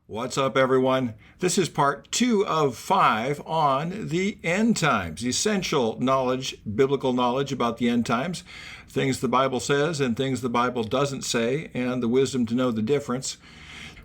What's up, everyone? This is part 2 of 5 on the end times, essential knowledge, biblical knowledge about the end times, things the Bible says and things the Bible doesn't say, and the wisdom to know the difference.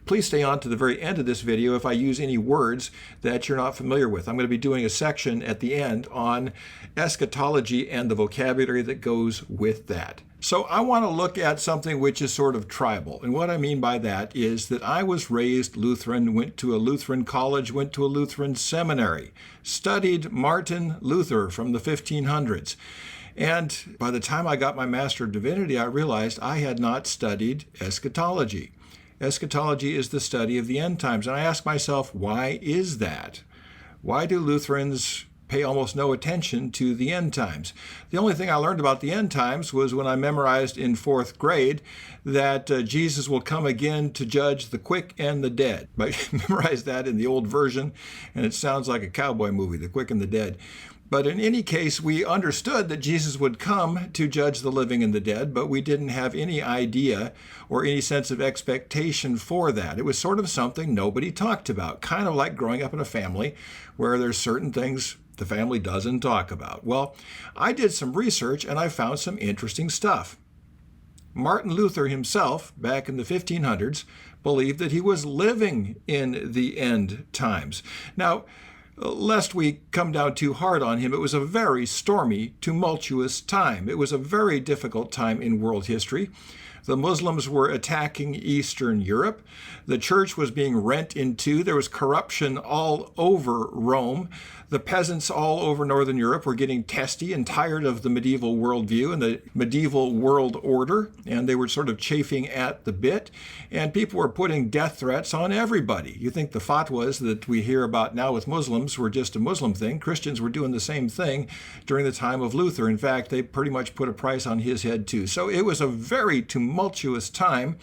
Please stay on to the very end of this video if I use any words that you're not familiar with. I'm going to be doing a section at the end on eschatology and the vocabulary that goes with that. So I want to look at something which is sort of tribal. And what I mean by that is that I was raised Lutheran, went to a Lutheran college, went to a Lutheran seminary, studied Martin Luther from the 1500s. And by the time I got my Master of Divinity, I realized I had not studied eschatology. Eschatology is the study of the end times. And I ask myself, why is that? Why do Lutherans pay almost no attention to the end times? The only thing I learned about the end times was when I memorized in 4th grade that Jesus will come again to judge the quick and the dead. I memorized that in the old version, and it sounds like a cowboy movie, The Quick and the Dead. But in any case, we understood that Jesus would come to judge the living and the dead, but we didn't have any idea or any sense of expectation for that. It was sort of something nobody talked about, kind of like growing up in a family where there's certain things the family doesn't talk about. Well, I did some research and I found some interesting stuff. Martin Luther himself, back in the 1500s, believed that he was living in the end times. Now, lest we come down too hard on him, it was a very stormy, tumultuous time. It was a very difficult time in world history. The Muslims were attacking Eastern Europe. The church was being rent in two. There was corruption all over Rome. The peasants all over Northern Europe were getting testy and tired of the medieval worldview and the medieval world order, and they were sort of chafing at the bit, and people were putting death threats on everybody. You think the fatwas that we hear about now with Muslims were just a Muslim thing. Christians were doing the same thing during the time of Luther. In fact, they pretty much put a price on his head too. So it was a very tumultuous time,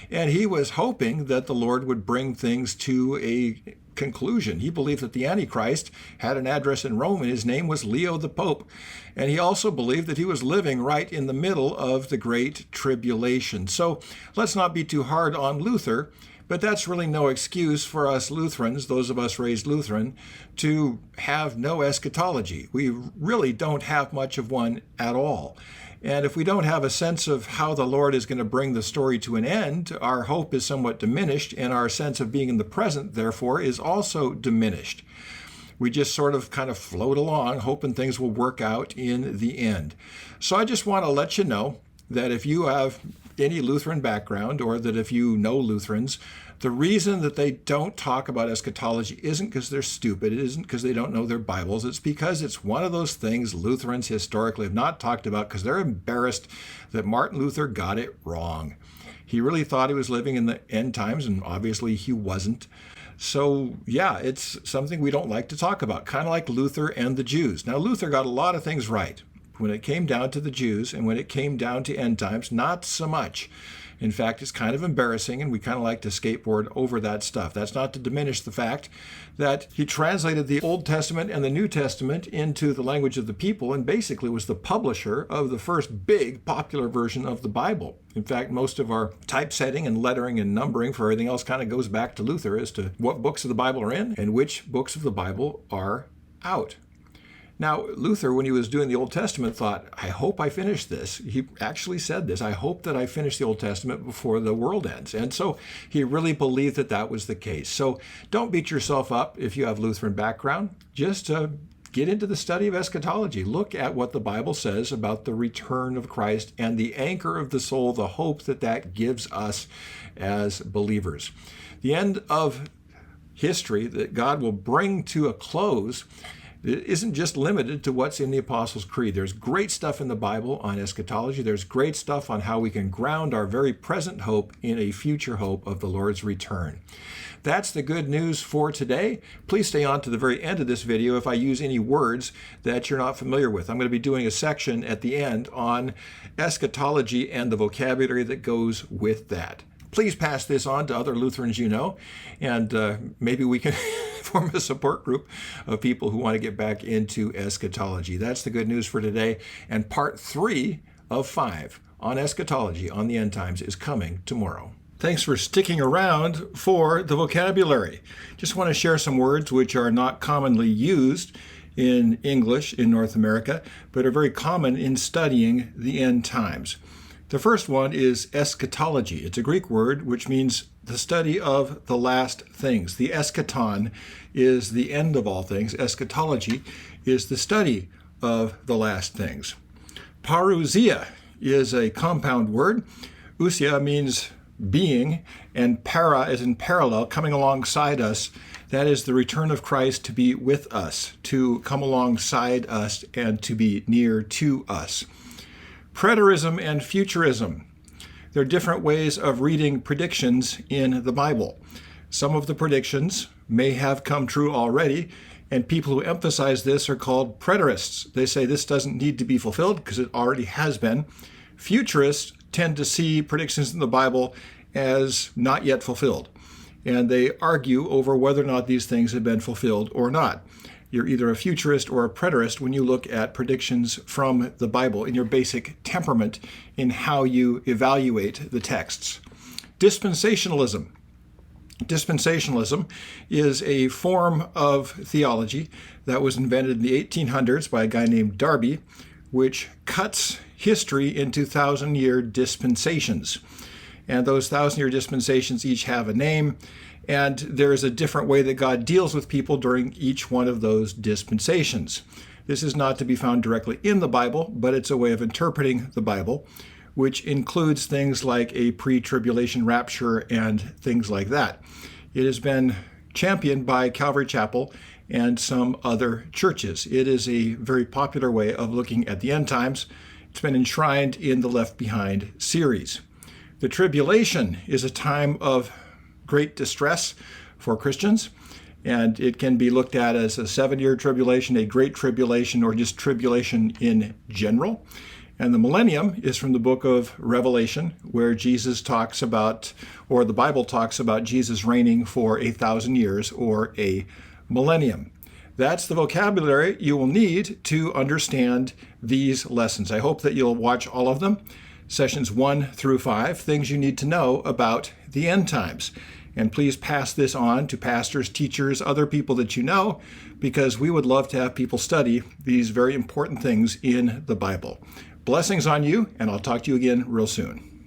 and he was hoping that the Lord would bring things to a conclusion. He believed that the Antichrist had an address in Rome and his name was Leo the Pope. And he also believed that he was living right in the middle of the Great Tribulation. So let's not be too hard on Luther, but that's really no excuse for us Lutherans, those of us raised Lutheran, to have no eschatology. We really don't have much of one at all. And if we don't have a sense of how the Lord is going to bring the story to an end, our hope is somewhat diminished, and our sense of being in the present, therefore, is also diminished. We just sort of kind of float along, hoping things will work out in the end. So I just want to let you know that if you have any Lutheran background, or that if you know Lutherans, the reason that they don't talk about eschatology isn't because they're stupid. It isn't because they don't know their Bibles. It's because it's one of those things Lutherans historically have not talked about because they're embarrassed that Martin Luther got it wrong. He really thought he was living in the end times, and obviously he wasn't. So yeah, it's something we don't like to talk about, kind of like Luther and the Jews. Now, Luther got a lot of things right. When it came down to the Jews and when it came down to end times, not so much. In fact, it's kind of embarrassing, and we kind of like to skateboard over that stuff. That's not to diminish the fact that he translated the Old Testament and the New Testament into the language of the people and basically was the publisher of the first big popular version of the Bible. In fact, most of our typesetting and lettering and numbering for everything else kind of goes back to Luther as to what books of the Bible are in and which books of the Bible are out. Now, Luther, when he was doing the Old Testament, thought, I hope I finish this. He actually said this, I hope that I finish the Old Testament before the world ends. And so he really believed that that was the case. So don't beat yourself up if you have Lutheran background. Just get into the study of eschatology. Look at what the Bible says about the return of Christ and the anchor of the soul, the hope that that gives us as believers. The end of history that God will bring to a close, it isn't just limited to what's in the Apostles' Creed. There's great stuff in the Bible on eschatology. There's great stuff on how we can ground our very present hope in a future hope of the Lord's return. That's the good news for today. Please stay on to the very end of this video if I use any words that you're not familiar with. I'm going to be doing a section at the end on eschatology and the vocabulary that goes with that. Please pass this on to other Lutherans you know, and maybe we can form a support group of people who want to get back into eschatology. That's the good news for today. And part 3 of 5 on eschatology, on the end times, is coming tomorrow. Thanks for sticking around for the vocabulary. Just want to share some words which are not commonly used in English in North America, but are very common in studying the end times. The first one is eschatology. It's a Greek word which means the study of the last things. The eschaton is the end of all things. Eschatology is the study of the last things. Parousia is a compound word. Ousia means being, and para as in parallel, coming alongside us. That is the return of Christ to be with us, to come alongside us and to be near to us. Preterism and Futurism. There are different ways of reading predictions in the Bible. Some of the predictions may have come true already, and people who emphasize this are called preterists. They say this doesn't need to be fulfilled because it already has been. Futurists tend to see predictions in the Bible as not yet fulfilled, and they argue over whether or not these things have been fulfilled or not. You're either a futurist or a preterist when you look at predictions from the Bible in your basic temperament in how you evaluate the texts. Dispensationalism. Dispensationalism is a form of theology that was invented in the 1800s by a guy named Darby, which cuts history into 1,000-year dispensations. And those 1,000-year dispensations each have a name, and there is a different way that God deals with people during each one of those dispensations. This is not to be found directly in the Bible, but it's a way of interpreting the Bible, which includes things like a pre-tribulation rapture and things like that. It has been championed by Calvary Chapel and some other churches. It is a very popular way of looking at the end times. It's been enshrined in the Left Behind series. The tribulation is a time of great distress for Christians, and it can be looked at as a 7-year tribulation, a great tribulation, or just tribulation in general. And the millennium is from the book of Revelation, where Jesus talks about, or the Bible talks about Jesus reigning for 1,000 years or a millennium. That's the vocabulary you will need to understand these lessons. I hope that you'll watch all of them, sessions 1 through 5, things you need to know about the end times. And please pass this on to pastors, teachers, other people that you know, because we would love to have people study these very important things in the Bible. Blessings on you, and I'll talk to you again real soon.